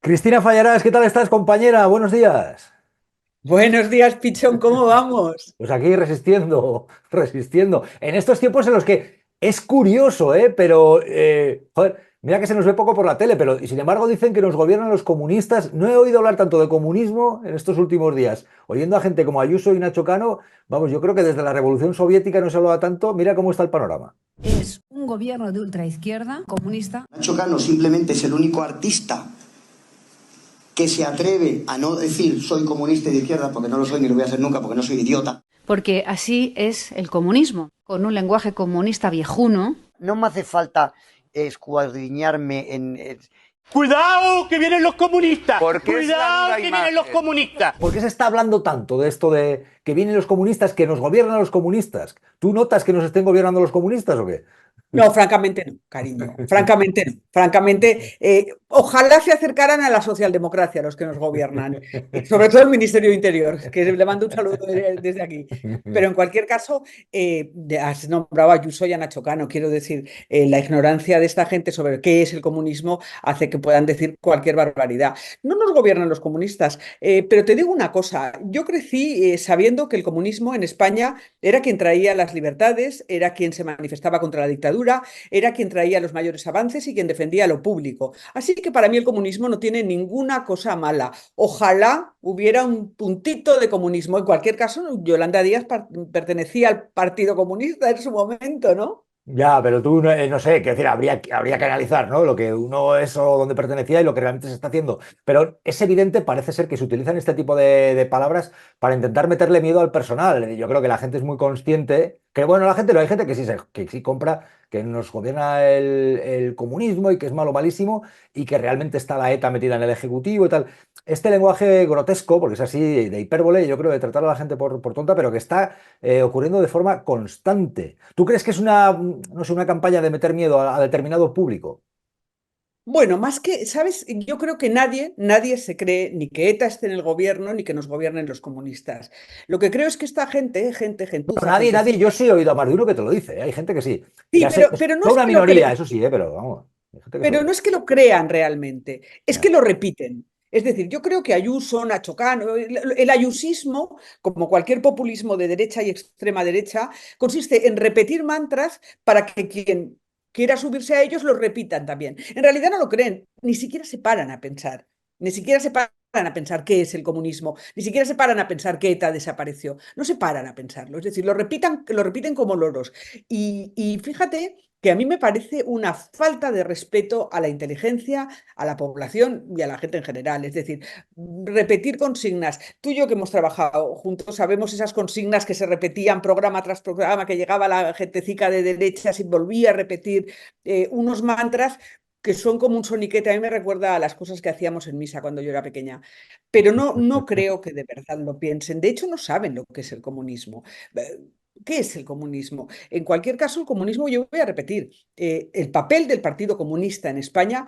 Cristina Fallarás, ¿qué tal estás, compañera? Buenos días. Buenos días, Pichón, ¿cómo vamos? Pues aquí resistiendo, resistiendo. En estos tiempos en los que es curioso, ¿eh? Pero, joder, mira que se nos ve poco por la tele, pero y sin embargo dicen que nos gobiernan los comunistas. No he oído hablar tanto de comunismo en estos últimos días. Oyendo a gente como Ayuso y Nacho Cano, vamos, yo creo que desde la Revolución Soviética no se hablaba tanto. Mira cómo está el panorama. Es un gobierno de ultraizquierda, comunista. Nacho Cano simplemente es el único artista que se atreve a no decir soy comunista y de izquierda, porque no lo soy ni lo voy a hacer nunca, porque no soy idiota. Porque así es el comunismo, con un lenguaje comunista viejuno. No me hace falta escuadriñarme ¡Cuidado, que vienen los comunistas! Porque es la ¡Cuidado, viva que imagen. vienen los comunistas! ¿Por qué se está hablando tanto de esto de que vienen los comunistas, que nos gobiernan los comunistas? ¿Tú notas que nos estén gobernando los comunistas o qué? No, francamente no, cariño. Francamente no. Francamente, ojalá se acercaran a la socialdemocracia los que nos gobiernan, sobre todo el Ministerio de Interior, que le mando un saludo desde aquí. Pero en cualquier caso, has nombrado a Ayuso y a Nacho Cano. Quiero decir, la ignorancia de esta gente sobre qué es el comunismo hace que puedan decir cualquier barbaridad. No nos gobiernan los comunistas, pero te digo una cosa. Yo crecí sabiendo que el comunismo en España era quien traía las libertades, era quien se manifestaba contra la dictadura, era quien traía los mayores avances y quien defendía lo público. Así que para mí el comunismo no tiene ninguna cosa mala. Ojalá hubiera un puntito de comunismo. En cualquier caso, Yolanda Díaz pertenecía al Partido Comunista en su momento, ¿no? Ya, pero tú no, no sé, quiero decir, habría que analizar, ¿no? Lo que uno es o dónde pertenecía y lo que realmente se está haciendo. Pero es evidente, parece ser que se utilizan este tipo de palabras para intentar meterle miedo al personal. Yo creo que la gente es muy consciente, que bueno, la gente no, hay gente que sí, que sí compra, que nos gobierna el comunismo y que es malo, malísimo, y que realmente está la ETA metida en el Ejecutivo y tal. Este lenguaje grotesco, porque es así, de hipérbole, yo creo de tratar a la gente por tonta, pero que está ocurriendo de forma constante. ¿Tú crees que es una, no sé, una campaña de meter miedo a determinado público? Bueno, más que, ¿sabes? Yo creo que nadie se cree ni que ETA esté en el gobierno ni que nos gobiernen los comunistas. Lo que creo es que esta Bueno, gentuza, nadie, gentecilla. yo sí he oído a más de uno que te lo dice, ¿eh? Hay gente que sí. Sí, Ya sé, pero no son es una que lo minoría, crean, eso sí, pero vamos, hay gente que se lo pero no cree. es que lo crean realmente, es que Ya. lo repiten. Es decir, yo creo que Ayuso, Nacho Cano, el ayusismo, como cualquier populismo de derecha y extrema derecha, consiste en repetir mantras para que quien quiera subirse a ellos los repitan también. En realidad no lo creen, ni siquiera se paran a pensar, ni siquiera se paran a pensar qué es el comunismo, ni siquiera se paran a pensar que ETA desapareció, no se paran a pensarlo, es decir, lo repiten como loros. Y fíjate que a mí me parece una falta de respeto a la inteligencia, a la población y a la gente en general. Es decir, repetir consignas. Tú y yo que hemos trabajado juntos sabemos esas consignas que se repetían programa tras programa, que llegaba la gentecica de derechas y volvía a repetir unos mantras que son como un soniquete. A mí me recuerda a las cosas que hacíamos en misa cuando yo era pequeña. Pero no creo que de verdad lo piensen. De hecho, no saben lo que es el comunismo. Eh, ¿Qué es el comunismo? En cualquier caso, el comunismo, yo voy a repetir, el papel del Partido Comunista en España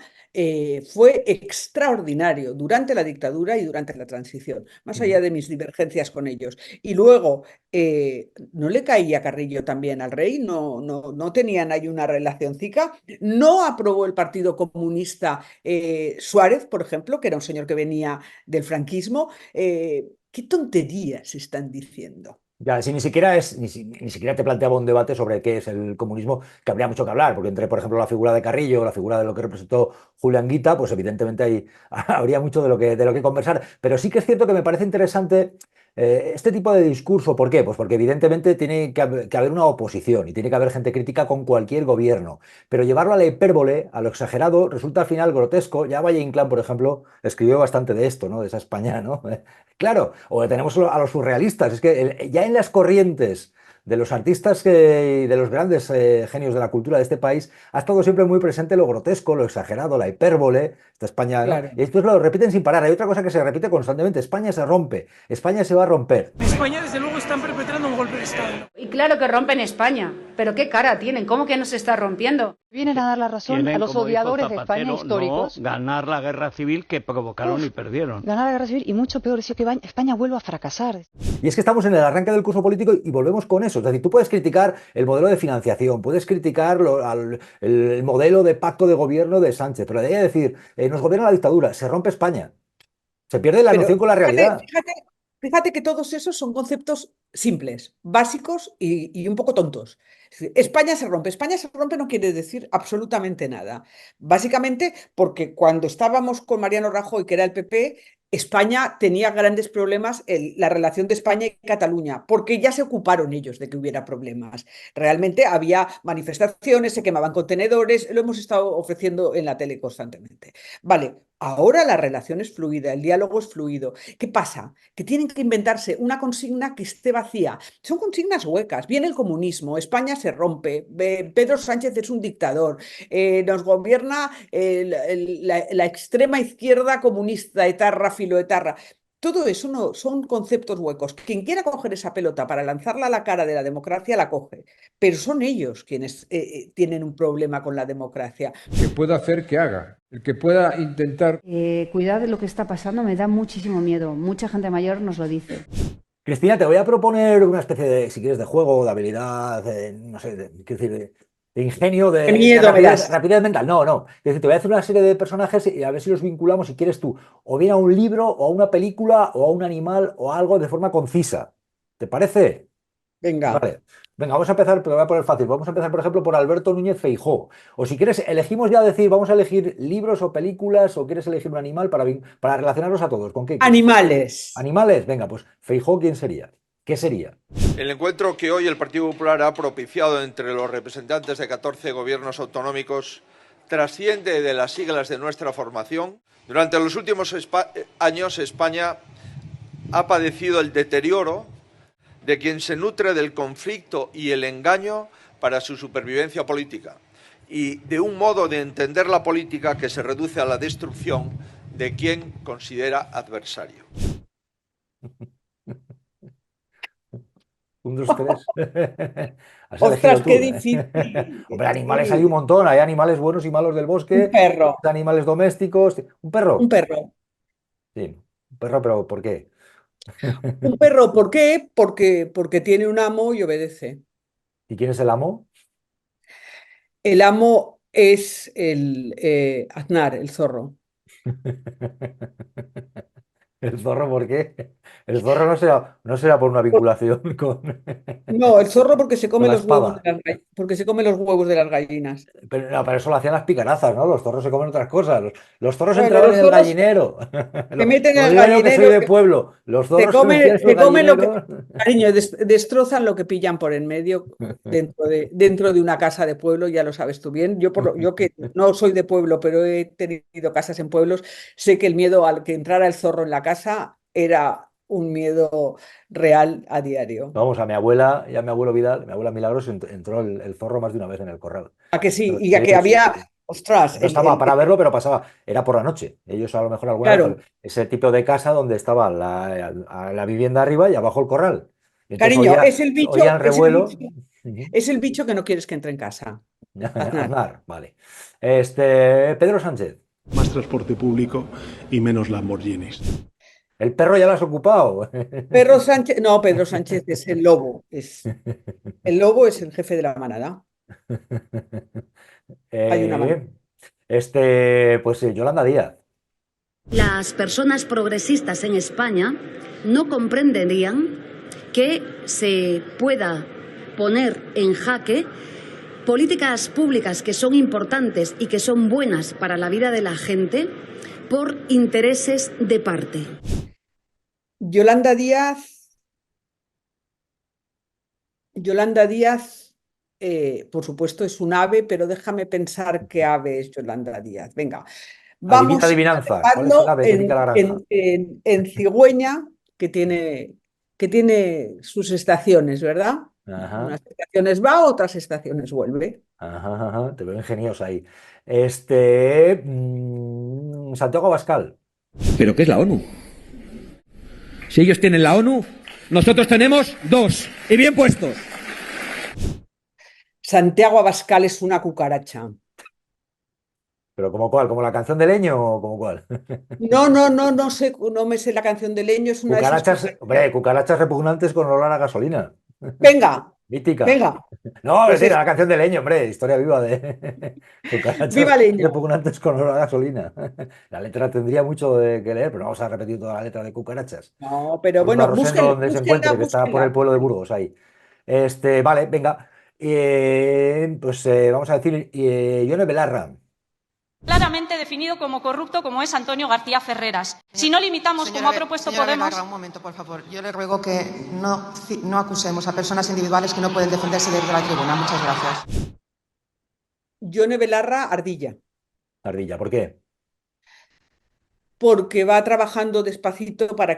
fue extraordinario durante la dictadura y durante la transición, más allá Ujú. de mis divergencias con ellos. Y luego, ¿no le caía Carrillo también al rey? No tenían ahí una relacióncica. No aprobó el Partido Comunista Suárez, por ejemplo, que era un señor que venía del franquismo. ¿Qué tonterías están diciendo? Ya, si ni siquiera ni siquiera te planteaba un debate sobre qué es el comunismo, que habría mucho que hablar, porque entre, por ejemplo, la figura de Carrillo, la figura de lo que representó Julián Guita, pues evidentemente ahí habría mucho de lo que conversar. Pero sí que es cierto que me parece interesante este tipo de discurso. ¿Por qué? Pues porque evidentemente tiene que haber una oposición y tiene que haber gente crítica con cualquier gobierno. Pero llevarlo a la hipérbole, a lo exagerado, resulta al final grotesco. Ya Valle Inclán, por ejemplo, escribió bastante de esto, ¿no? De esa España, ¿no? Claro, o tenemos a los surrealistas. Es que ya en las corrientes de los artistas y de los grandes genios de la cultura de este país ha estado siempre muy presente lo grotesco, lo exagerado, la hipérbole, esta España, ¿no? Claro. Y después lo repiten sin parar. Hay otra cosa que se repite constantemente: España se rompe, España se va a romper. España, desde luego, están perpetrando un golpe de Estado. Y claro que rompen España, pero qué cara tienen, ¿cómo que no se está rompiendo? Vienen a dar la razón a Tienen, los como dijo odiadores de España Zapatero, no históricos. ganar la guerra civil que provocaron y perdieron. Ganar la guerra civil y mucho peor es que España vuelva a fracasar. Y es que estamos en el arranque del curso político y volvemos con eso. Es decir, tú puedes criticar el modelo de financiación, puedes criticar el modelo de pacto de gobierno de Sánchez, pero de ahí a decir, nos gobierna la dictadura, se rompe España. Se pierde la Pero noción con la realidad. fíjate que todos esos son conceptos simples, básicos y un poco tontos. Es decir, España se rompe. España se rompe no quiere decir absolutamente nada. Básicamente porque cuando estábamos con Mariano Rajoy, que era el PP, España tenía grandes problemas en la relación de España y Cataluña, porque ya se ocuparon ellos de que hubiera problemas. Realmente había manifestaciones, se quemaban contenedores, lo hemos estado ofreciendo en la tele constantemente. Vale, ahora la relación es fluida, el diálogo es fluido. ¿Qué pasa? Que tienen que inventarse una consigna que esté vacía. Son consignas huecas. Viene el comunismo, España se rompe, Pedro Sánchez es un dictador, nos gobierna la extrema izquierda comunista, etarra, filoetarra. Todo eso no son conceptos huecos. Quien quiera coger esa pelota para lanzarla a la cara de la democracia, la coge. Pero son ellos quienes tienen un problema con la democracia. Que pueda hacer, que haga. El que pueda intentar... Cuidado de lo que está pasando, me da muchísimo miedo. Mucha gente mayor nos lo dice. Cristina, te voy a proponer una especie de, si quieres, de juego, de habilidad, no sé, quiero decir, de ingenio, Qué miedo me das. rapidez mental. No, no. Es decir, te voy a hacer una serie de personajes y a ver si los vinculamos, si quieres tú, o bien a un libro, o a una película, o a un animal, o a algo de forma concisa. ¿Te parece? Venga. Vale. Venga, vamos a empezar, pero voy a poner fácil. Vamos a empezar, por ejemplo, por Alberto Núñez Feijóo. O si quieres, elegimos ya decir, vamos a elegir libros o películas, o quieres elegir un animal para relacionarlos a todos. ¿Con qué quieres? Animales. Animales, venga, pues Feijóo, ¿quién sería? ¿Qué sería? El encuentro que hoy el Partido Popular ha propiciado entre los representantes de 14 gobiernos autonómicos trasciende de las siglas de nuestra formación. Durante los últimos años, España ha padecido el deterioro de quien se nutre del conflicto y el engaño para su supervivencia política y de un modo de entender la política que se reduce a la destrucción de quien considera adversario. Un, dos, tres. Has Ostras, elegido tú, qué ¿eh? difícil. Hombre, animales hay un montón. Hay animales buenos y malos del Un bosque, perro. animales domésticos. ¿Un perro? Un perro. Sí, un perro, pero ¿por qué? Un perro, ¿por qué? Porque tiene un amo y obedece. ¿Y quién es el amo? El amo es el Aznar, el zorro. ¿El zorro por qué? El zorro no será por una vinculación con, No, el zorro porque se con come la los huevos de espada. porque se come los huevos de las gallinas. Pero no, para eso lo hacían las picarazas, ¿no? Los zorros se comen otras cosas. Los zorros Bueno, entraban los en el zorros gallinero. se meten en Lo el digo yo que soy gallinero, de pueblo. Los se zorros se metían en el comen lo que, gallinero. cariño, destrozan lo que pillan por en medio dentro de una casa de pueblo, ya lo sabes tú bien. Yo que no soy de pueblo, pero he tenido casas en pueblos, sé que el miedo al que entrara el zorro en la casa era un miedo real a diario. Vamos, a mi abuela y a mi abuelo Vidal, mi abuela Milagros, entró el zorro más de una vez en el corral. ¿A que sí? Y a Sí, que sí, había, sí. ostras, No estaba para verlo, pero pasaba. Era por la noche. Ellos a lo mejor alguna vez, claro, ese tipo de casa donde estaba la vivienda arriba y abajo el corral. Y entonces cariño, oían revuelo. Ujú. es el bicho que no quieres que entre en casa. Aznar. Aznar, vale. Pedro Sánchez. Más transporte público y menos Lamborghinis. El perro ya lo has ocupado. Pedro Sánchez es el lobo. El lobo es el jefe de la manada. Hay una manada. Pues Yolanda Díaz. Las personas progresistas en España no comprenderían que se pueda poner en jaque políticas públicas que son importantes y que son buenas para la vida de la gente por intereses de parte. Yolanda Díaz, por supuesto, es un ave, pero déjame pensar qué ave es Yolanda Díaz. Venga, vamos Adivinanza. a ¿Cuál es el dejarlo ave que pica la granja? en cigüeña, que tiene sus estaciones, ¿verdad? Ajá, Unas estaciones va, otras estaciones vuelve. ajá, ajá, te veo ingenioso ahí. Santiago Abascal. ¿Pero qué es la ONU? Si ellos tienen la ONU, nosotros tenemos dos, y bien puestos. Santiago Abascal es una cucaracha. ¿Pero como cuál? ¿Como la canción de Leño o como cuál? No sé, no me sé la canción de Leño, es una de esas Cucarachas, hombre, cucarachas repugnantes con olor a gasolina. Venga, Mítica. venga. No, es Pues decir, es, la canción de Leño, hombre, historia viva de viva cucarachas Leño. repugnantes con olor a gasolina. La letra tendría mucho que leer, pero no vamos a repetir toda la letra de cucarachas. No, pero Rosma bueno, Rosendo, donde se búsquenla, encuentre, que está por el búsquenla. pueblo de Burgos, ahí. Vale, venga. Pues vamos a decir, Ione Belarra. Claramente definido como corrupto, como es Antonio García Ferreras. Si no limitamos, como ha propuesto Podemos... Belarra, un momento, por favor. Yo le ruego que no acusemos a personas individuales que no pueden defenderse desde la tribuna. Muchas gracias. Yone Belarra, Ardilla. Ardilla, ¿por qué? Porque va trabajando despacito para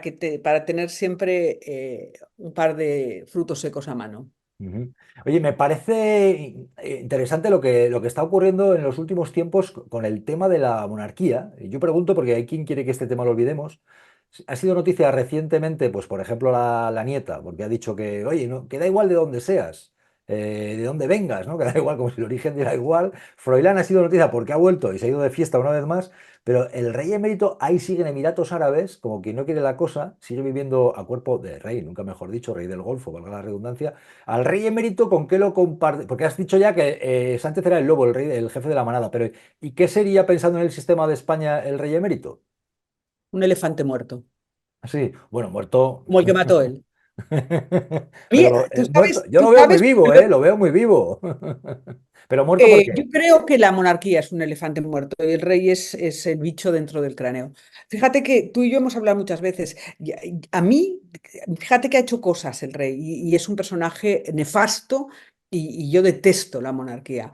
tener siempre un par de frutos secos a mano. Ujú. Oye, me parece interesante lo que está ocurriendo en los últimos tiempos con el tema de la monarquía. Y yo pregunto, porque hay quien quiere que este tema lo olvidemos. Ha sido noticia recientemente, pues por ejemplo, la nieta, porque ha dicho que, oye, no, que da igual de dónde seas, de dónde vengas, ¿no? Que da igual, como si el origen diera igual. Froilán ha sido noticia porque ha vuelto y se ha ido de fiesta una vez más, pero el rey emérito ahí sigue en Emiratos Árabes, como quien no quiere la cosa, sigue viviendo a cuerpo de rey, nunca mejor dicho, rey del Golfo, valga la redundancia. Al rey emérito, ¿con qué lo comparte? Porque has dicho ya que Sánchez era el lobo, el rey, el jefe de la manada, pero ¿y qué sería pensando en el sistema de España el rey emérito? Un elefante muerto, Sí, bueno, muerto. como el que mató él. Pero Oye, muerto, yo tú lo veo muy sabes, vivo, lo veo muy vivo. Pero muerto, ¿por yo qué? creo que la monarquía es un elefante muerto y el rey es el bicho dentro del cráneo. Fíjate que tú y yo hemos hablado muchas veces. A mí, fíjate que ha hecho cosas el rey y es un personaje nefasto y yo detesto la monarquía.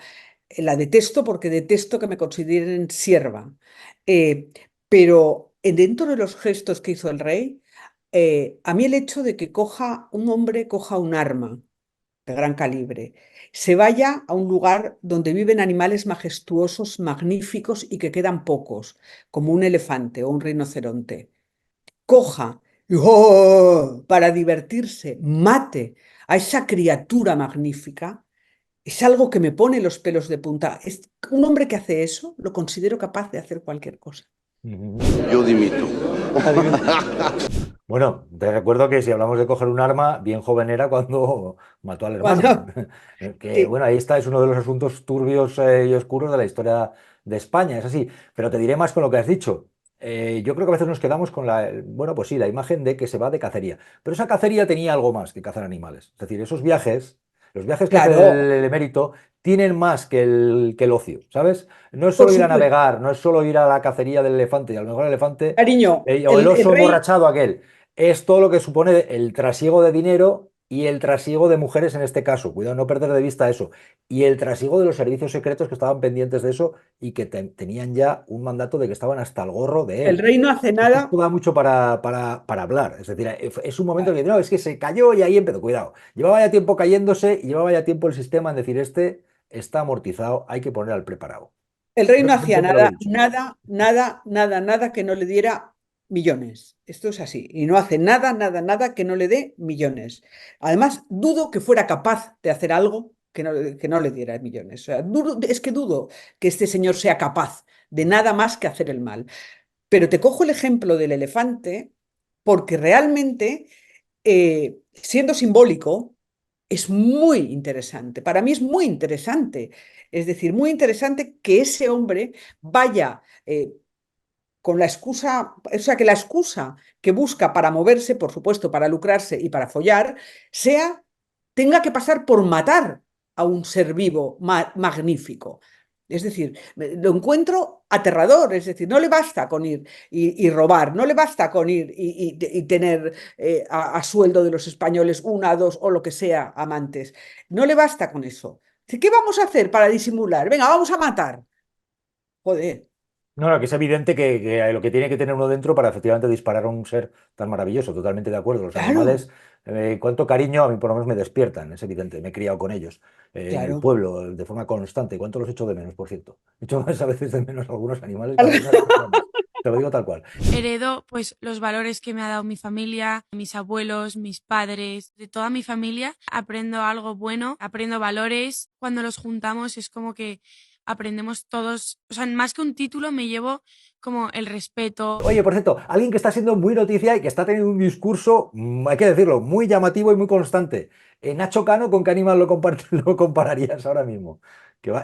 La detesto porque detesto que me consideren sierva. Pero dentro de los gestos que hizo el rey, a mí el hecho de que un hombre coja un arma de gran calibre, se vaya a un lugar donde viven animales majestuosos, magníficos y que quedan pocos, como un elefante o un rinoceronte, coja y ¡oh! Para divertirse, mate a esa criatura magnífica, es algo que me pone los pelos de punta. Un hombre que hace eso, lo considero capaz de hacer cualquier cosa. Yo dimito. Bueno, te recuerdo que si hablamos de coger un arma, bien joven era cuando mató al hermano. Que Sí. bueno, ahí está, es uno de los asuntos turbios y oscuros de la historia de España, es así. Pero te diré más con lo que has dicho. Yo creo que a veces nos quedamos con bueno, pues sí, la imagen de que se va de cacería. Pero esa cacería tenía algo más que cazar animales. Es decir, esos viajes, los viajes que hace Claro, el emérito, tienen más que el ocio, ¿sabes? No es por solo ir a supuesto. navegar, no es solo ir a la cacería del elefante, y a lo mejor el elefante Cariño, o el el oso rey, emborrachado aquel. Es todo lo que supone el trasiego de dinero y el trasiego de mujeres en este caso. Cuidado, no perder de vista eso. Y el trasiego de los servicios secretos que estaban pendientes de eso y que tenían ya un mandato de que estaban hasta el gorro de el él. rey no hace Es que esto nada. da mucho para hablar. Es decir, es un momento que no, es que se cayó y ahí empezó. Cuidado. Llevaba ya tiempo cayéndose y llevaba ya tiempo el sistema en decir, este está amortizado, hay que poner al preparado. El rey no hacía Simplemente lo he nada, dicho. nada que no le diera millones. Esto es así. Y no hace nada que no le dé millones. Además, dudo que fuera capaz de hacer algo que no le diera millones. O sea, es que dudo que este señor sea capaz de nada más que hacer el mal. Pero te cojo el ejemplo del elefante porque realmente, siendo simbólico, es muy interesante. Para mí es muy interesante. Es decir, muy interesante que ese hombre vaya con la excusa, o sea, que la excusa que busca para moverse, por supuesto, para lucrarse y para follar, tenga que pasar por matar a un ser vivo magnífico. Es decir, lo encuentro aterrador, es decir, no le basta con ir y robar, no le basta con ir y tener a sueldo de los españoles una, dos o lo que sea amantes, no le basta con eso. ¿Qué vamos a hacer para disimular? Venga, vamos a matar. Joder. No, no, que es evidente que lo que tiene que tener uno dentro para efectivamente disparar a un ser tan maravilloso, totalmente de acuerdo. Los Claro, animales, cuánto cariño a mí por lo menos me despiertan, es evidente, me he criado con ellos en el claro. pueblo de forma constante. ¿Cuánto los echo de menos, por cierto? Echo más a veces de menos a algunos animales que a algunas personas. Te lo digo tal cual. Heredo pues los valores que me ha dado mi familia, mis abuelos, mis padres, de toda mi familia. Aprendo algo bueno, aprendo valores. Cuando los juntamos es como que aprendemos todos, o sea, más que un título me llevo como el respeto. Oye, por cierto, alguien que está siendo muy noticia y que está teniendo un discurso, hay que decirlo, muy llamativo y muy constante. Nacho Cano, ¿con qué animal lo compararías ahora mismo?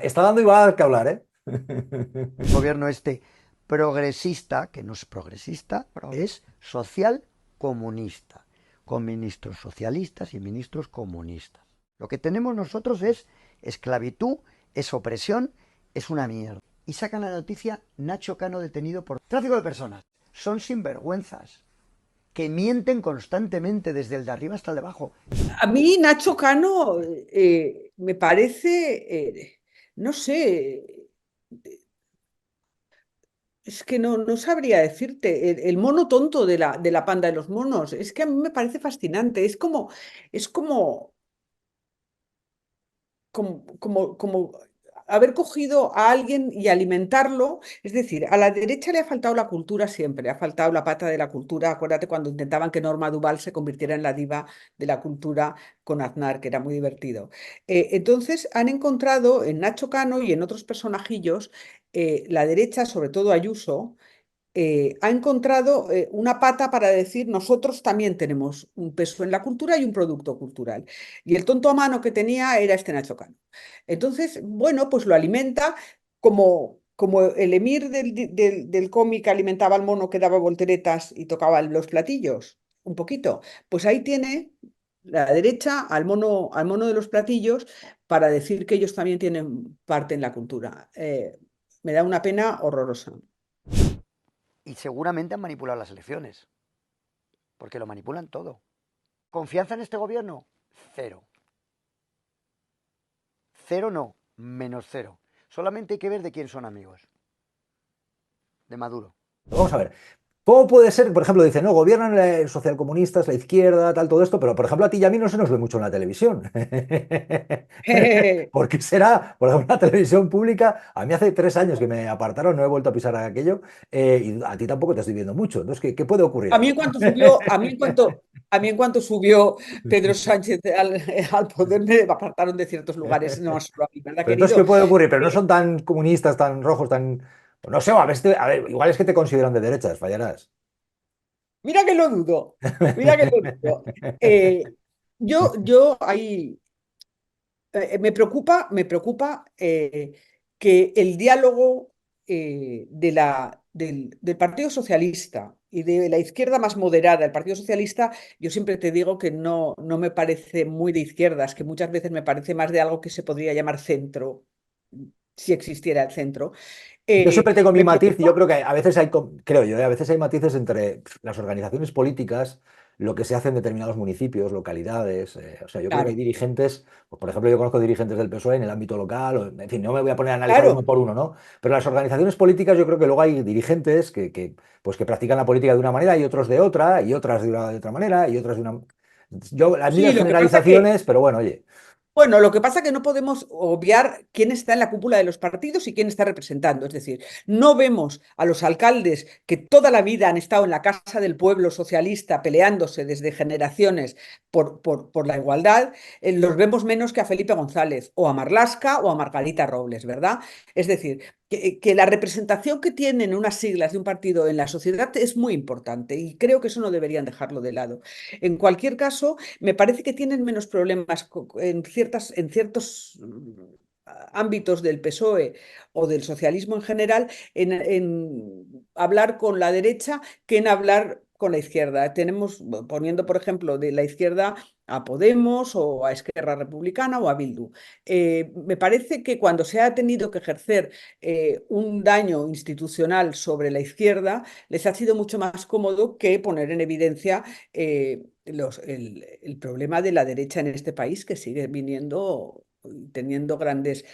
Está dando y va a dar que hablar, ¿eh? El gobierno progresista, que no es progresista, es social comunista, con ministros socialistas y ministros comunistas. Lo que tenemos nosotros es esclavitud, es opresión, es una mierda. Y sacan la noticia: Nacho Cano detenido por tráfico de personas. Son sinvergüenzas que mienten constantemente desde el de arriba hasta el de abajo. A mí Nacho Cano me parece, no sé, es que no sabría decirte, el mono tonto de la panda de los monos. Es que a mí me parece fascinante. Es como haber cogido a alguien y alimentarlo. Es decir, a la derecha le ha faltado la cultura siempre, ha faltado la pata de la cultura. Acuérdate cuando intentaban que Norma Duval se convirtiera en la diva de la cultura con Aznar, que era muy divertido. Entonces han encontrado en Nacho Cano y en otros personajillos, la derecha, sobre todo Ayuso, ha encontrado una pata para decir: nosotros también tenemos un peso en la cultura y un producto cultural. Y el tonto a mano que tenía era este Nacho Cano. Entonces, bueno, pues lo alimenta como el emir del cómic alimentaba al mono que daba volteretas y tocaba los platillos, un poquito. Pues ahí tiene la derecha al mono de los platillos para decir que ellos también tienen parte en la cultura. Me da una pena horrorosa. Y seguramente han manipulado las elecciones, porque lo manipulan todo. ¿Confianza en este gobierno? Cero. Cero no, -0. Solamente hay que ver de quién son amigos. De Maduro. Vamos a ver. ¿Cómo puede ser? Por ejemplo, dicen, no, gobiernan socialcomunistas, la izquierda, tal, todo esto, pero por ejemplo a ti y a mí no se nos ve mucho en la televisión. ¿Por qué será? Por ejemplo, la televisión pública, a mí hace 3 años que me apartaron, no he vuelto a pisar aquello, y a ti tampoco te estoy viendo mucho. Entonces, ¿qué puede ocurrir? A mí en cuanto subió Pedro Sánchez al poder, me apartaron de ciertos lugares, no solo a mí, ¿verdad, Pero entonces, querido? ¿qué puede ocurrir? Pero no son tan comunistas, tan rojos, tan... No sé, a ver, igual es que te consideran de derechas, fallarás. Mira que lo dudo, mira que lo dudo. Yo ahí me preocupa que el diálogo del Partido Socialista y de la izquierda más moderada, el Partido Socialista, yo siempre te digo que no me parece muy de izquierdas, que muchas veces me parece más de algo que se podría llamar centro, si existiera el centro. Yo siempre tengo mi Me matiz, y yo preocupa. creo que a veces hay, creo yo, a veces hay matices entre las organizaciones políticas, lo que se hace en determinados municipios, localidades. O sea, yo creo que hay Claro, dirigentes, pues, por ejemplo, yo conozco dirigentes del PSOE en el ámbito local, en fin, no me voy a poner a analizar uno claro. por uno, ¿no? Pero las organizaciones políticas, yo creo que luego hay dirigentes pues, que practican la política de una manera y otros de otra, y otras de otra manera, y otras de una... Yo, las Sí, mías lo que pasa que generalizaciones, pero bueno, oye. Bueno, lo que pasa es que no podemos obviar quién está en la cúpula de los partidos y quién está representando. Es decir, no vemos a los alcaldes que toda la vida han estado en la casa del pueblo socialista peleándose desde generaciones por la igualdad, los vemos menos que a Felipe González o a Marlaska o a Margarita Robles, ¿verdad? Es decir, que la representación que tienen unas siglas de un partido en la sociedad es muy importante y creo que eso no deberían dejarlo de lado. En cualquier caso, me parece que tienen menos problemas en ciertos ámbitos del PSOE o del socialismo en general en hablar con la derecha que en hablar con la izquierda. Tenemos, poniendo por ejemplo de la izquierda a Podemos o a Esquerra Republicana o a Bildu. Me parece que cuando se ha tenido que ejercer un daño institucional sobre la izquierda, les ha sido mucho más cómodo que poner en evidencia el problema de la derecha en este país, que sigue teniendo grandes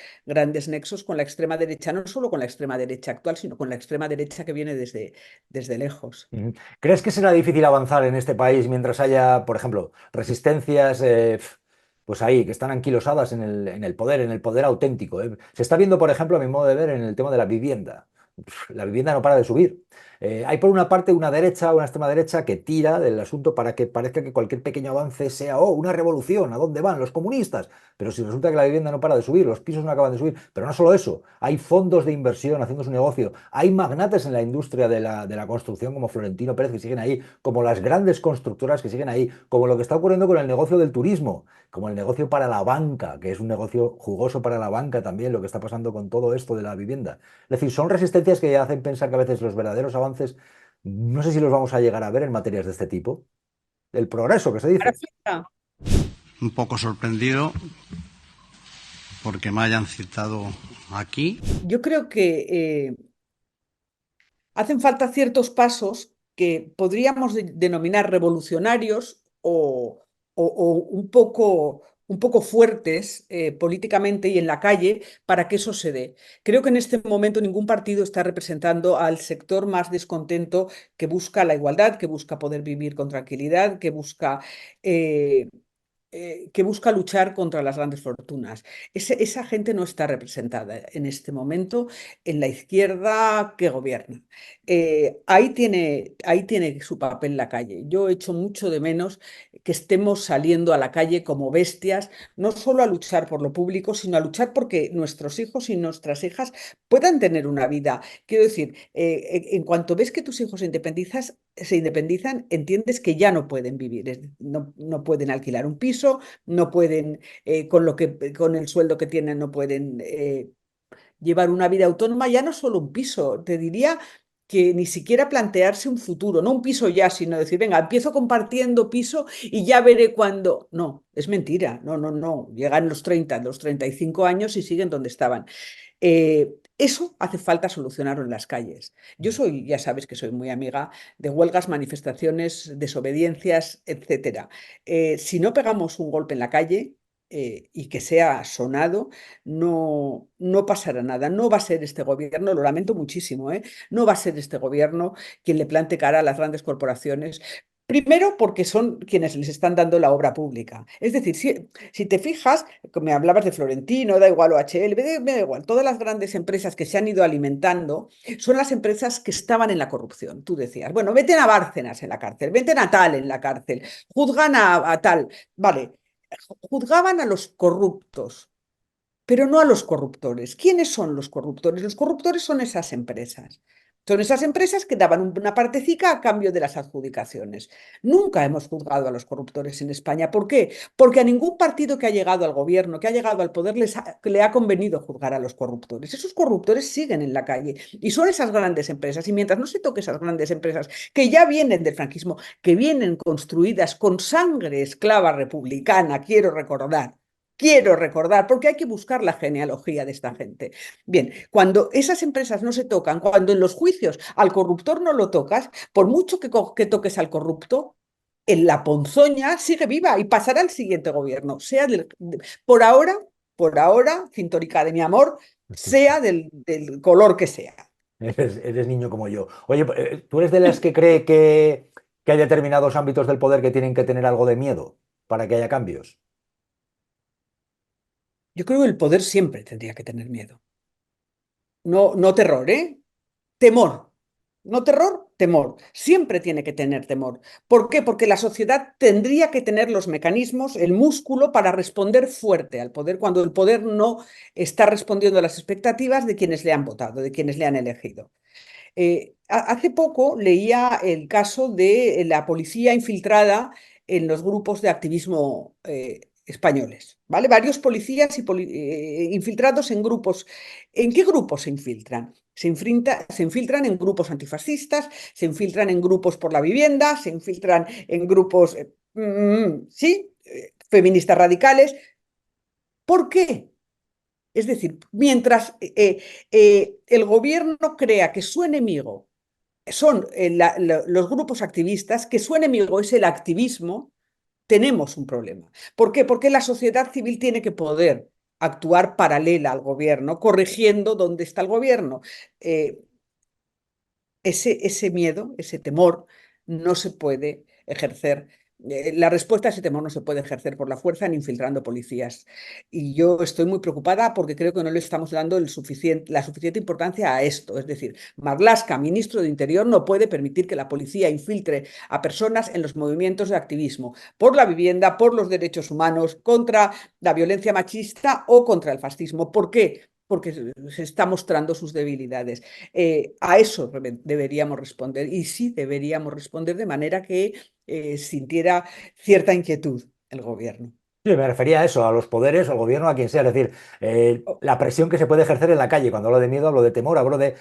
nexos con la extrema derecha, no solo con la extrema derecha actual, sino con la extrema derecha que viene desde lejos. ¿Crees que será difícil avanzar en este país mientras haya, por ejemplo, resistencias, pues ahí, que están anquilosadas en el poder auténtico? Se está viendo, por ejemplo, a mi modo de ver, en el tema de la vivienda. La vivienda no para de subir. Hay por una parte una derecha, una extrema derecha que tira del asunto para que parezca que cualquier pequeño avance sea, oh, una revolución, ¿a dónde van los comunistas? Pero si resulta que la vivienda no para de subir, los pisos no acaban de subir, pero no solo eso, hay fondos de inversión haciendo su negocio, hay magnates en la industria de la construcción como Florentino Pérez que siguen ahí, como las grandes constructoras que siguen ahí, como lo que está ocurriendo con el negocio del turismo, como el negocio para la banca, que es un negocio jugoso para la banca también, lo que está pasando con todo esto de la vivienda. Es decir, son resistencias que hacen pensar que a veces los verdaderos avances, no sé si los vamos a llegar a ver en materias de este tipo. El progreso que se dice. Un poco sorprendido porque me hayan citado aquí. Yo creo que hacen falta ciertos pasos que podríamos denominar revolucionarios o un poco fuertes políticamente y en la calle para que eso se dé. Creo que en este momento ningún partido está representando al sector más descontento que busca la igualdad, que busca poder vivir con tranquilidad, eh, que busca luchar contra las grandes fortunas. Esa gente no está representada en este momento en la izquierda que gobierna. Ahí tiene su papel la calle. Yo echo mucho de menos que estemos saliendo a la calle como bestias, no solo a luchar por lo público, sino a luchar porque nuestros hijos y nuestras hijas puedan tener una vida. Quiero decir, en cuanto ves que tus hijos se independizan, entiendes que ya no pueden vivir, no pueden alquilar un piso, no pueden, con el sueldo que tienen, no pueden llevar una vida autónoma, ya no solo un piso, te diría que ni siquiera plantearse un futuro, no un piso ya, sino decir, venga, empiezo compartiendo piso y ya veré cuándo. No, es mentira, no, llegan los 30, los 35 años y siguen donde estaban. Eso hace falta solucionarlo en las calles. Yo soy, ya sabes que soy muy amiga de huelgas, manifestaciones, desobediencias, etcétera. Si no pegamos un golpe en la calle y que sea sonado, no pasará nada. No va a ser este gobierno, lo lamento muchísimo, no va a ser este gobierno quien le plante cara a las grandes corporaciones. Primero, porque son quienes les están dando la obra pública. Es decir, si te fijas, me hablabas de Florentino, da igual OHL, me da igual, todas las grandes empresas que se han ido alimentando son las empresas que estaban en la corrupción. Tú decías, bueno, meten a Bárcenas en la cárcel, meten a tal en la cárcel, juzgan a tal. Vale, juzgaban a los corruptos, pero no a los corruptores. ¿Quiénes son los corruptores? Los corruptores son esas empresas. Son esas empresas que daban una partecica a cambio de las adjudicaciones. Nunca hemos juzgado a los corruptores en España. ¿Por qué? Porque a ningún partido que ha llegado al gobierno, que ha llegado al poder, le ha convenido juzgar a los corruptores. Esos corruptores siguen en la calle y son esas grandes empresas. Y mientras no se toque esas grandes empresas que ya vienen del franquismo, que vienen construidas con sangre esclava republicana, quiero recordar, porque hay que buscar la genealogía de esta gente. Bien, cuando esas empresas no se tocan, cuando en los juicios al corruptor no lo tocas, por mucho que toques al corrupto, en la ponzoña sigue viva y pasará al siguiente gobierno, por ahora, cintorica de mi amor, sea del color que sea. Eres niño como yo. Oye, ¿tú eres de las que cree que hay determinados ámbitos del poder que tienen que tener algo de miedo para que haya cambios? Yo creo que el poder siempre tendría que tener miedo. No terror, ¿eh? Temor. No terror, temor. Siempre tiene que tener temor. ¿Por qué? Porque la sociedad tendría que tener los mecanismos, el músculo para responder fuerte al poder cuando el poder no está respondiendo a las expectativas de quienes le han votado, de quienes le han elegido. Hace poco leía el caso de la policía infiltrada en los grupos de activismo españoles, ¿vale? Varios policías infiltrados en grupos. ¿En qué grupos se infiltran? Se infiltran en grupos antifascistas, se infiltran en grupos por la vivienda, se infiltran en grupos, sí, feministas radicales. ¿Por qué? Es decir, mientras el gobierno crea que su enemigo son los grupos activistas, que su enemigo es el activismo, tenemos un problema. ¿Por qué? Porque la sociedad civil tiene que poder actuar paralela al gobierno, corrigiendo dónde está el gobierno. Ese miedo, ese temor, no se puede ejercer La respuesta a ese temor no se puede ejercer por la fuerza ni infiltrando policías. Y yo estoy muy preocupada porque creo que no le estamos dando la suficiente importancia a esto. Es decir, Marlaska, ministro de Interior, no puede permitir que la policía infiltre a personas en los movimientos de activismo por la vivienda, por los derechos humanos, contra la violencia machista o contra el fascismo. ¿Por qué? Porque se está mostrando sus debilidades. A eso deberíamos responder, y sí deberíamos responder de manera que sintiera cierta inquietud el gobierno. Sí, me refería a eso, a los poderes, al gobierno, a quien sea. Es decir, la presión que se puede ejercer en la calle. Cuando hablo de miedo, hablo de temor, hablo de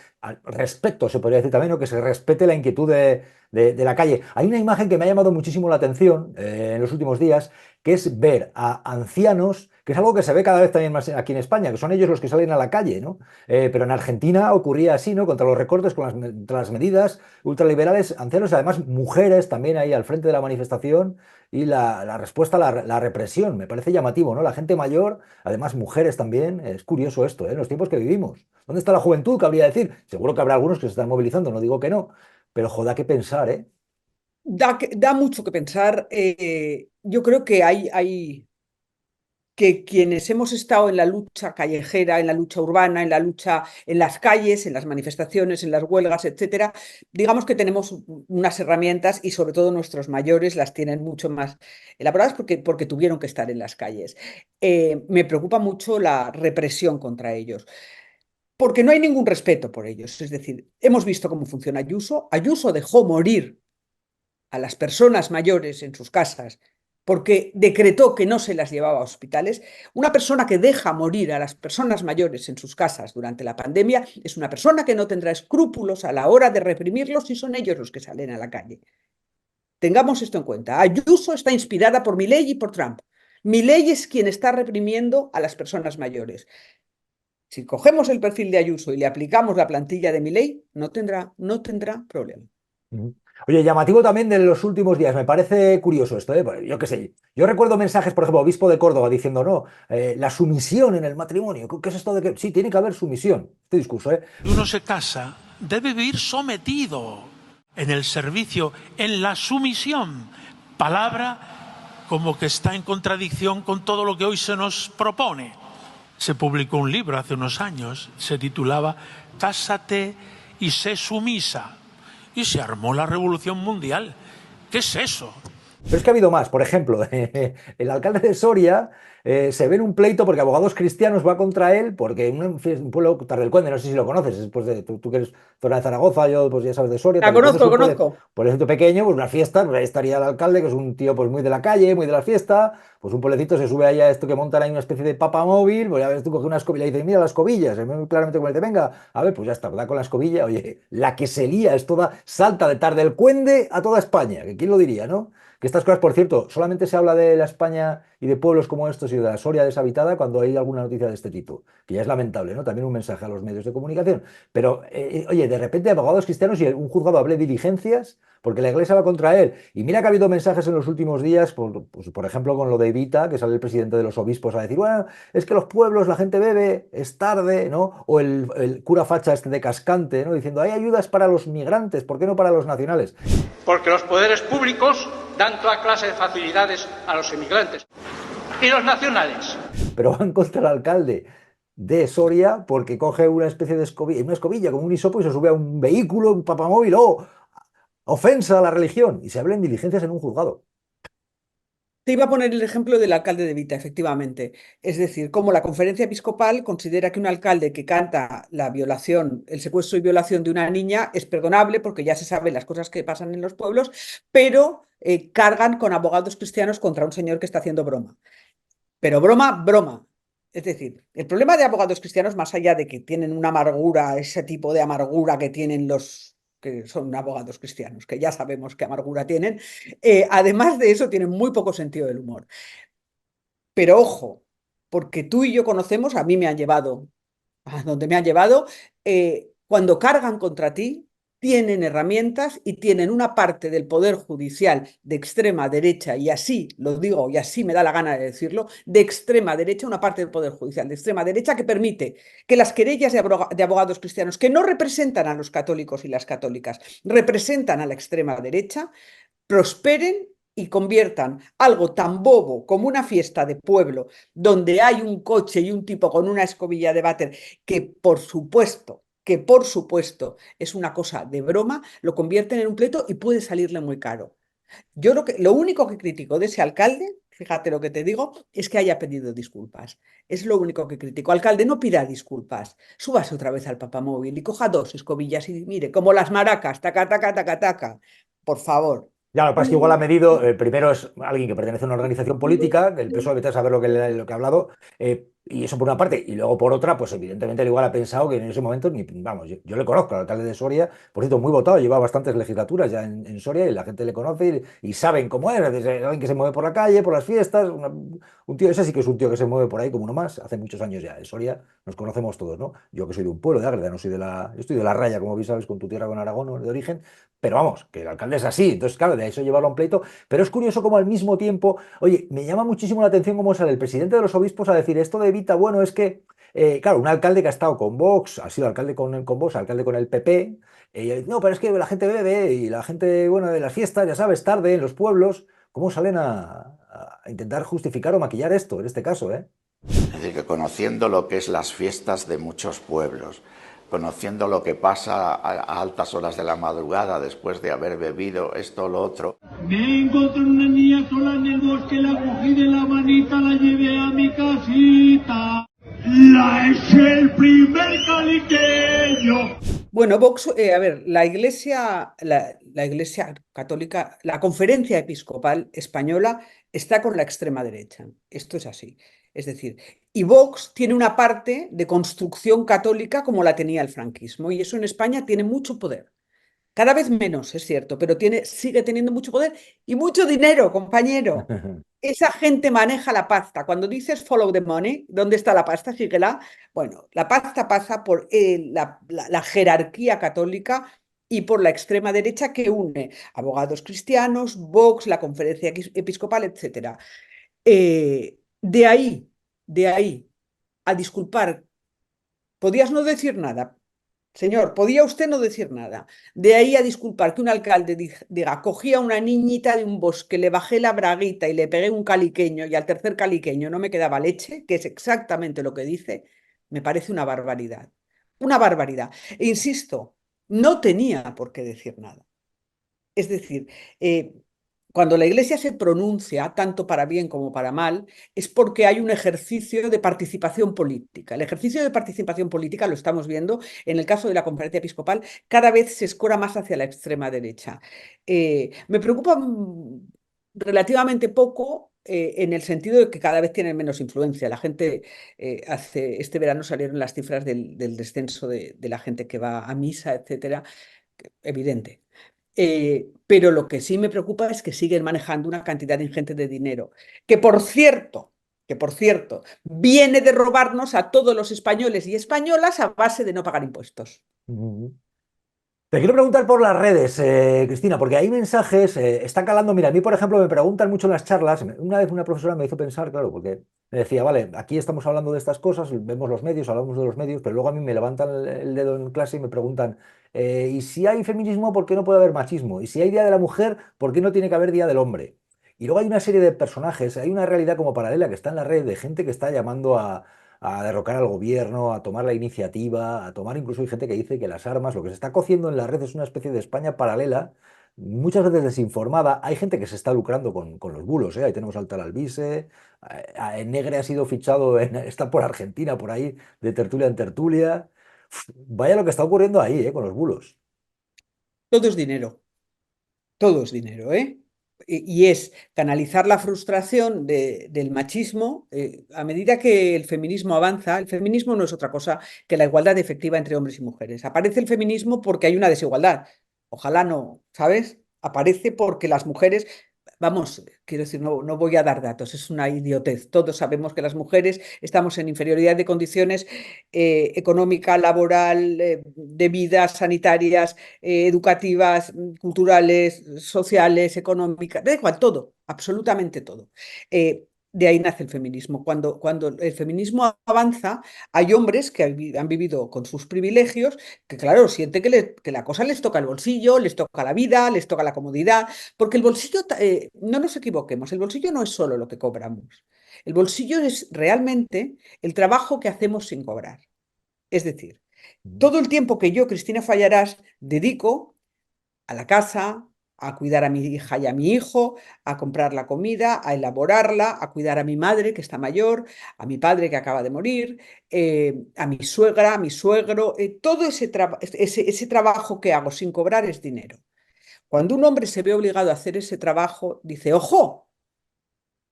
respeto, se podría decir también, o que se respete la inquietud de la calle. Hay una imagen que me ha llamado muchísimo la atención en los últimos días, que es ver a ancianos, que es algo que se ve cada vez también más aquí en España, que son ellos los que salen a la calle, ¿no? Pero en Argentina ocurría así, ¿no? Contra los recortes, contra las medidas ultraliberales, ancianos, además mujeres también ahí al frente de la manifestación, y la respuesta a la represión. Me parece llamativo, ¿no? La gente mayor, además mujeres también. Es curioso esto, ¿eh? En los tiempos que vivimos. ¿Dónde está la juventud? Cabría decir. Seguro que habrá algunos que se están movilizando, no digo que no, pero joda que pensar, ¿eh? Da mucho que pensar. Yo creo que hay que quienes hemos estado en la lucha callejera, en la lucha urbana, en la lucha en las calles, en las manifestaciones, en las huelgas, etcétera, digamos que tenemos unas herramientas, y sobre todo nuestros mayores las tienen mucho más elaboradas porque tuvieron que estar en las calles. Me preocupa mucho la represión contra ellos, porque no hay ningún respeto por ellos. Es decir, hemos visto cómo funciona Ayuso. Ayuso dejó morir a las personas mayores en sus casas porque decretó que no se las llevaba a hospitales. Una persona que deja morir a las personas mayores en sus casas durante la pandemia es una persona que no tendrá escrúpulos a la hora de reprimirlos si son ellos los que salen a la calle. Tengamos esto en cuenta. Ayuso está inspirada por Milei y por Trump. Milei es quien está reprimiendo a las personas mayores. Si cogemos el perfil de Ayuso y le aplicamos la plantilla de Milei, no tendrá problema. Oye, llamativo también de los últimos días, me parece curioso esto, ¿eh? Yo qué sé, yo recuerdo mensajes, por ejemplo, obispo de Córdoba diciendo, no, la sumisión en el matrimonio, ¿qué es esto de que sí, tiene que haber sumisión? Este discurso, ¿eh? Uno se casa, debe vivir sometido en el servicio, en la sumisión, palabra como que está en contradicción con todo lo que hoy se nos propone. Se publicó un libro hace unos años, se titulaba Cásate y sé sumisa. Y se armó la revolución mundial. ¿Qué es eso? Pero es que ha habido más. Por ejemplo, el alcalde de Soria se ve en un pleito porque Abogados Cristianos va contra él, porque en un pueblo, Tardelcuende, no sé si lo conoces, después de tú que eres zona de Zaragoza, yo pues ya sabes de Soria. La conozco. Pueblecito pequeño, pues una fiesta, pues ahí estaría el alcalde, que es un tío pues muy de la calle, muy de la fiesta, pues un pueblecito se sube ahí a esto que montan ahí una especie de papamóvil, pues ya ves tú, coge una escobilla y dices, mira las escobillas, muy claramente como dice, venga, a ver, pues ya está, da con la escobilla, oye, la que se lía es toda, salta de Tardelcuende a toda España, que quién lo diría, ¿no? Que estas cosas, por cierto, solamente se habla de la España y de pueblos como estos y de la Soria deshabitada cuando hay alguna noticia de este tipo, que ya es lamentable, ¿no? También un mensaje a los medios de comunicación. Pero, oye, de repente Abogados Cristianos y un juzgado hable de diligencias porque la Iglesia va contra él. Y mira que ha habido mensajes en los últimos días, pues, por ejemplo, con lo de Evita, que sale el presidente de los obispos a decir, bueno, es que los pueblos, la gente bebe, es tarde, ¿no? O el cura facha este de Cascante, ¿no? Diciendo, hay ayudas para los migrantes, ¿por qué no para los nacionales? Porque los poderes públicos dan toda clase de facilidades a los inmigrantes. ¿Y los nacionales? Pero van contra el alcalde de Soria porque coge una especie de escobilla como un hisopo y se sube a un vehículo, un papamóvil, ofensa a la religión, y se hablan diligencias en un juzgado. Te iba a poner el ejemplo del alcalde de Vita, efectivamente. Es decir, como la conferencia episcopal considera que un alcalde que canta la violación, el secuestro y violación de una niña es perdonable porque ya se saben las cosas que pasan en los pueblos, pero cargan con Abogados Cristianos contra un señor que está haciendo broma. Pero broma. Es decir, el problema de Abogados Cristianos, más allá de que tienen una amargura, ese tipo de amargura que tienen los que son abogados cristianos, que ya sabemos qué amargura tienen, además de eso tienen muy poco sentido del humor. Pero ojo, porque tú y yo conocemos, a mí me han llevado a donde me han llevado, cuando cargan contra ti, tienen herramientas y tienen una parte del Poder Judicial de extrema derecha, y así lo digo y así me da la gana de decirlo, de extrema derecha, una parte del Poder Judicial de extrema derecha que permite que las querellas de abogados cristianos, que no representan a los católicos y las católicas, representan a la extrema derecha, prosperen y conviertan algo tan bobo como una fiesta de pueblo, donde hay un coche y un tipo con una escobilla de váter, que por supuesto es una cosa de broma, lo convierten en un pleito y puede salirle muy caro. Yo lo único que critico de ese alcalde, fíjate lo que te digo, es que haya pedido disculpas. Es lo único que critico. Alcalde, no pida disculpas. Súbase otra vez al papamóvil y coja 2 escobillas y mire, como las maracas, taca, taca, taca, taca. Por favor. Ya, lo que pasa es que igual ha medido, primero es alguien que pertenece a una organización política, el PSOE, vete a saber lo que ha hablado, y eso por una parte, y luego por otra, pues evidentemente él igual ha pensado que en ese momento, vamos, yo le conozco al alcalde de Soria, por cierto, muy votado, lleva bastantes legislaturas ya en Soria y la gente le conoce y saben cómo es alguien que se mueve por la calle, por las fiestas, un tío, ese sí que es un tío que se mueve por ahí como uno más, hace muchos años ya, en Soria nos conocemos todos, ¿no? Yo que soy de un pueblo de Ágreda, no soy yo estoy de la Raya, como bien sabes, con tu tierra, con Aragón, ¿no? De origen, pero vamos, que el alcalde es así, entonces claro, de eso llevarlo a un pleito, pero es curioso como al mismo tiempo, oye, me llama muchísimo la atención cómo sale el presidente de los obispos a decir esto de Evita, bueno, es que, claro, un alcalde que ha estado con Vox, ha sido alcalde con Vox, alcalde con el PP, no, pero es que la gente bebe y la gente, bueno, de las fiestas, ya sabes, tarde en los pueblos, ¿cómo salen a intentar justificar o maquillar esto, en este caso, eh? Es decir, que conociendo lo que es las fiestas de muchos pueblos, conociendo lo que pasa a altas horas de la madrugada después de haber bebido esto o lo otro. Me encontré una niña sola en el bosque, la cogí de la manita, la llevé a mi casita. La eché el primer caliqueño. Bueno, Vox, a ver, la Iglesia Católica, la Conferencia Episcopal Española está con la extrema derecha. Esto es así. Es decir, y Vox tiene una parte de construcción católica como la tenía el franquismo, y eso en España tiene mucho poder. Cada vez menos, es cierto, pero sigue teniendo mucho poder y mucho dinero, compañero. Esa gente maneja la pasta. Cuando dices follow the money, ¿dónde está la pasta? Síguela. Bueno, la pasta pasa por la jerarquía católica y por la extrema derecha que une abogados cristianos, Vox, la Conferencia Episcopal, etc. De ahí a disculpar, podías no decir nada. Señor, podía usted no decir nada. De ahí a disculpar que un alcalde diga, cogí a una niñita de un bosque, le bajé la braguita y le pegué un caliqueño y al tercer caliqueño no me quedaba leche, que es exactamente lo que dice, me parece una barbaridad. Una barbaridad. E insisto, no tenía por qué decir nada. Es decir, cuando la Iglesia se pronuncia, tanto para bien como para mal, es porque hay un ejercicio de participación política. El ejercicio de participación política, lo estamos viendo en el caso de la Conferencia Episcopal, cada vez se escora más hacia la extrema derecha. Me preocupa relativamente poco en el sentido de que cada vez tienen menos influencia. La gente, este verano salieron las cifras del descenso de la gente que va a misa, etcétera, evidente. Pero lo que sí me preocupa es que siguen manejando una cantidad ingente de dinero, que por cierto, viene de robarnos a todos los españoles y españolas a base de no pagar impuestos. Te quiero preguntar por las redes, Cristina, porque hay mensajes, están calando. Mira, a mí, por ejemplo, me preguntan mucho en las charlas. Una vez una profesora me hizo pensar, claro, porque me decía, vale, aquí estamos hablando de estas cosas, vemos los medios, hablamos de los medios, pero luego a mí me levantan el dedo en clase y me preguntan, ¿y si hay feminismo, por qué no puede haber machismo? ¿Y si hay Día de la Mujer, por qué no tiene que haber Día del Hombre? Y luego hay una serie de personajes, hay una realidad como paralela que está en la red de gente que está llamando a derrocar al gobierno, a tomar la iniciativa, a tomar, incluso hay gente que dice que las armas, lo que se está cociendo en la red es una especie de España paralela, muchas veces desinformada. Hay gente que se está lucrando con los bulos, ¿eh? Ahí tenemos al tal Alvise, Negre ha sido fichado, está por Argentina, por ahí, de tertulia en tertulia. Vaya lo que está ocurriendo ahí, con los bulos. Todo es dinero, ¿eh? Y es canalizar la frustración del machismo a medida que el feminismo avanza. El feminismo no es otra cosa que la igualdad efectiva entre hombres y mujeres. Aparece el feminismo porque hay una desigualdad. Ojalá no, ¿sabes? Aparece porque las mujeres, vamos, quiero decir, no voy a dar datos, es una idiotez. Todos sabemos que las mujeres estamos en inferioridad de condiciones económica, laboral, de vida, sanitarias, educativas, culturales, sociales, económicas, da igual, todo, absolutamente todo. De ahí nace el feminismo. Cuando el feminismo avanza, hay hombres que han vivido con sus privilegios, que claro, sienten que la cosa les toca el bolsillo, les toca la vida, les toca la comodidad, porque el bolsillo, no nos equivoquemos, el bolsillo no es solo lo que cobramos. El bolsillo es realmente el trabajo que hacemos sin cobrar. Es decir, todo el tiempo que yo, Cristina Fallarás, dedico a la casa, a cuidar a mi hija y a mi hijo, a comprar la comida, a elaborarla, a cuidar a mi madre que está mayor, a mi padre que acaba de morir, a mi suegra, a mi suegro, todo ese trabajo que hago sin cobrar es dinero. Cuando un hombre se ve obligado a hacer ese trabajo, dice, ojo,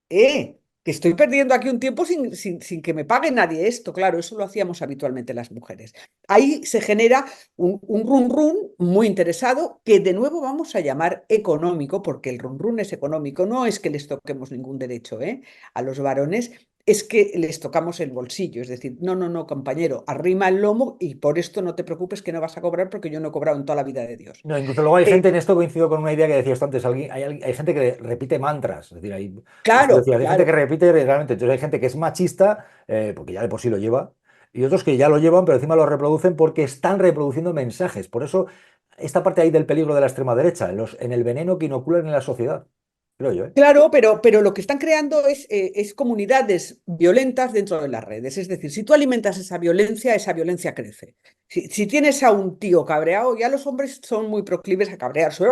que estoy perdiendo aquí un tiempo sin que me pague nadie esto. Claro, eso lo hacíamos habitualmente las mujeres. Ahí se genera un run run muy interesado que de nuevo vamos a llamar económico, porque el run run es económico. No es que les toquemos ningún derecho a los varones, es que les tocamos el bolsillo. Es decir, no, compañero, arrima el lomo y por esto no te preocupes que no vas a cobrar porque yo no he cobrado en toda la vida de Dios. No, incluso luego hay gente, en esto coincido con una idea que decías tú antes, hay gente que repite mantras, es decir, hay gente que repite realmente, entonces hay gente que es machista, porque ya de por sí lo lleva, y otros que ya lo llevan, pero encima lo reproducen porque están reproduciendo mensajes. Por eso, esta parte ahí del peligro de la extrema derecha, en el veneno que inoculan en la sociedad, creo yo. Claro, pero lo que están creando es comunidades violentas dentro de las redes. Es decir, si tú alimentas esa violencia crece. Si tienes a un tío cabreado, ya los hombres son muy proclives a cabrearse.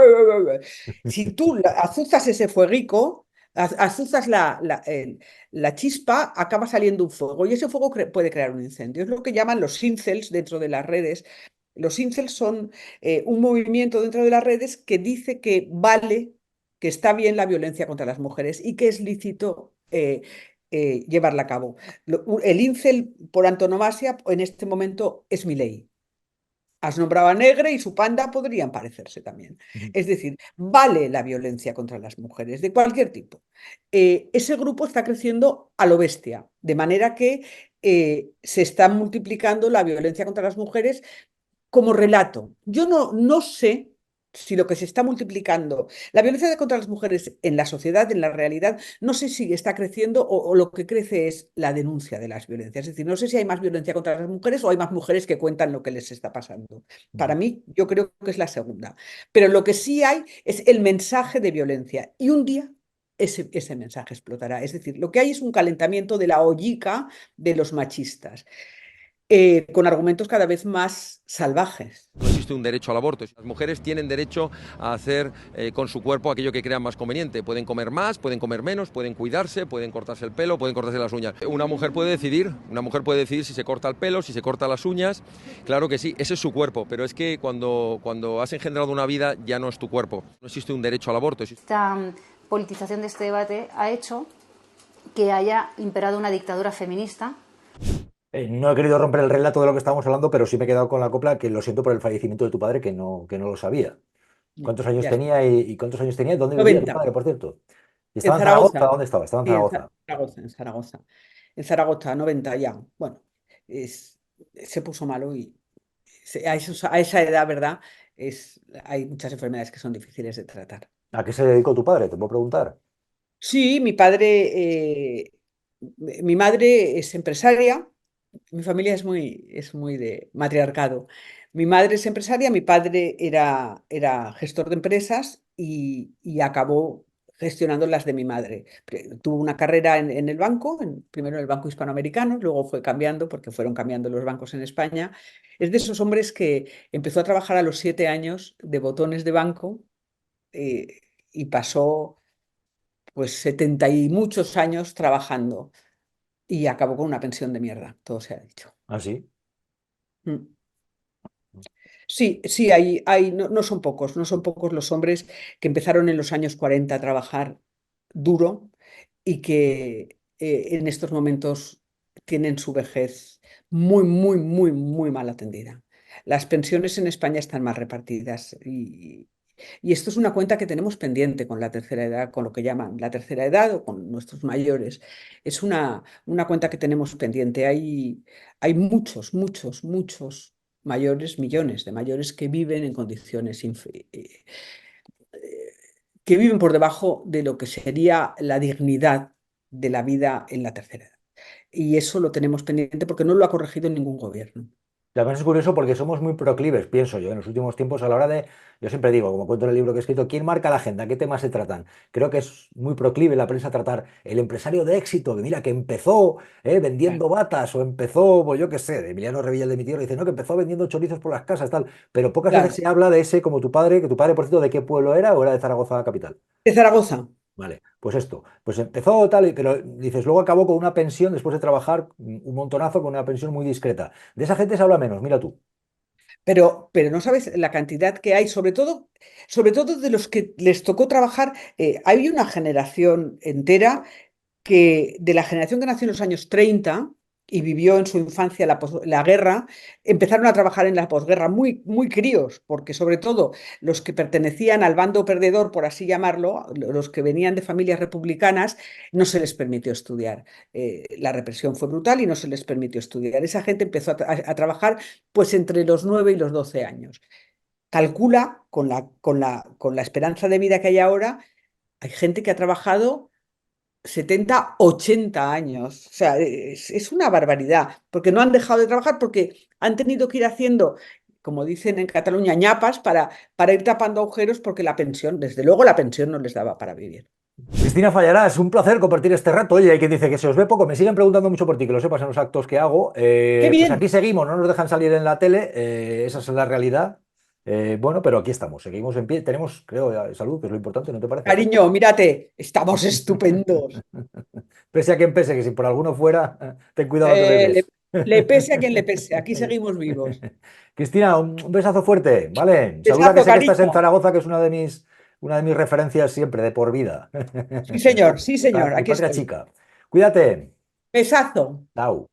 Si tú azuzas ese fueguico, azuzas la chispa, acaba saliendo un fuego y ese fuego puede crear un incendio. Es lo que llaman los incels dentro de las redes. Los incels son un movimiento dentro de las redes que dice que vale, que está bien la violencia contra las mujeres y que es lícito llevarla a cabo. El incel por antonomasia en este momento es Milei. Has nombrado a Negre y su panda podrían parecerse también. Es decir, vale la violencia contra las mujeres de cualquier tipo. Ese grupo está creciendo a lo bestia, de manera que se está multiplicando la violencia contra las mujeres como relato. Yo no sé si lo que se está multiplicando, la violencia contra las mujeres en la sociedad, en la realidad, no sé si está creciendo o lo que crece es la denuncia de las violencias. Es decir, no sé si hay más violencia contra las mujeres o hay más mujeres que cuentan lo que les está pasando. Para mí, yo creo que es la segunda. Pero lo que sí hay es el mensaje de violencia. Y un día ese mensaje explotará. Es decir, lo que hay es un calentamiento de la ollica de los machistas. Con argumentos cada vez más salvajes. No existe un derecho al aborto. Las mujeres tienen derecho a hacer con su cuerpo aquello que crean más conveniente. Pueden comer más, pueden comer menos, pueden cuidarse, pueden cortarse el pelo, pueden cortarse las uñas. Una mujer puede decidir si se corta el pelo, si se corta las uñas. Claro que sí, ese es su cuerpo, pero es que cuando has engendrado una vida ya no es tu cuerpo. No existe un derecho al aborto. Esta politización de este debate ha hecho que haya imperado una dictadura feminista. No he querido romper el relato de lo que estábamos hablando, pero sí me he quedado con la copla que lo siento por el fallecimiento de tu padre, que no lo sabía. ¿Cuántos años tenía y cuántos años tenía? ¿Dónde vivía tu padre, por cierto? ¿Estaba en Zaragoza? ¿Dónde estaba? Estaba en Zaragoza. En Zaragoza. En Zaragoza, 90 ya. Bueno, se puso malo y a esa edad, ¿verdad? Hay muchas enfermedades que son difíciles de tratar. ¿A qué se dedicó tu padre? ¿Te puedo preguntar? Sí, mi madre es empresaria. Mi familia es muy de matriarcado. Mi madre es empresaria, mi padre era gestor de empresas y acabó gestionando las de mi madre. Tuvo una carrera en el banco, primero en el Banco Hispanoamericano, luego fue cambiando porque fueron cambiando los bancos en España. Es de esos hombres que empezó a trabajar a los 7 años de botones de banco y pasó pues 70 y muchos años trabajando. Y acabó con una pensión de mierda, todo se ha dicho. ¿Ah, sí? Sí, no son pocos los hombres que empezaron en los años 40 a trabajar duro y que en estos momentos tienen su vejez muy, muy, muy, muy mal atendida. Las pensiones en España están mal repartidas y esto es una cuenta que tenemos pendiente con la tercera edad, con lo que llaman la tercera edad o con nuestros mayores. Es una cuenta que tenemos pendiente. Hay muchos mayores, millones de mayores que viven en condiciones que viven por debajo de lo que sería la dignidad de la vida en la tercera edad. Y eso lo tenemos pendiente porque no lo ha corregido ningún gobierno. Y además es curioso porque somos muy proclives, pienso yo, en los últimos tiempos a la hora de, yo siempre digo, como cuento en el libro que he escrito, ¿quién marca la agenda? ¿Qué temas se tratan? Creo que es muy proclive la prensa a tratar el empresario de éxito, que mira, que empezó vendiendo batas o empezó, pues yo qué sé, de Emiliano Revilla de mi tío, dice, no, que empezó vendiendo chorizos por las casas, tal, pero pocas Claro. veces se habla de ese, como tu padre, que tu padre, por cierto, ¿de qué pueblo era o era de Zaragoza capital? De Zaragoza. Vale, pues esto, pues empezó tal, pero dices, luego acabó con una pensión después de trabajar un montonazo con una pensión muy discreta. De esa gente se habla menos, mira tú. Pero no sabes la cantidad que hay, sobre todo de los que les tocó trabajar. Hay una generación entera de la generación que nació en los años 30 y vivió en su infancia la guerra, empezaron a trabajar en la posguerra muy, muy críos, porque sobre todo los que pertenecían al bando perdedor, por así llamarlo, los que venían de familias republicanas, no se les permitió estudiar. La represión fue brutal y no se les permitió estudiar. Esa gente empezó a trabajar pues entre los 9 y los 12 años. Calcula, con la esperanza de vida que hay ahora, hay gente que ha trabajado 70, 80 años. O sea, es una barbaridad, porque no han dejado de trabajar, porque han tenido que ir haciendo, como dicen en Cataluña, ñapas para ir tapando agujeros, porque la pensión, desde luego la pensión no les daba para vivir. Cristina Fallarás, un placer compartir este rato. Oye, hay quien dice que se os ve poco, me siguen preguntando mucho por ti, que lo sepas en los actos que hago. ¡Qué bien! Pues aquí seguimos, no nos dejan salir en la tele, esa es la realidad. Bueno, pero aquí estamos, seguimos en pie, tenemos, creo, salud, que es lo importante, ¿no te parece? Cariño, mírate, estamos estupendos. Pese a quien pese, que si por alguno fuera, ten cuidado que bebes. Le pese a quien le pese, aquí seguimos vivos. Cristina, un besazo fuerte, ¿vale? Besazo, Saluda que sé que estás en cariño. Zaragoza, que es una de mis referencias siempre, de por vida. Sí, señor, Mi aquí patria estoy. chica. Cuídate. Besazo. Chao.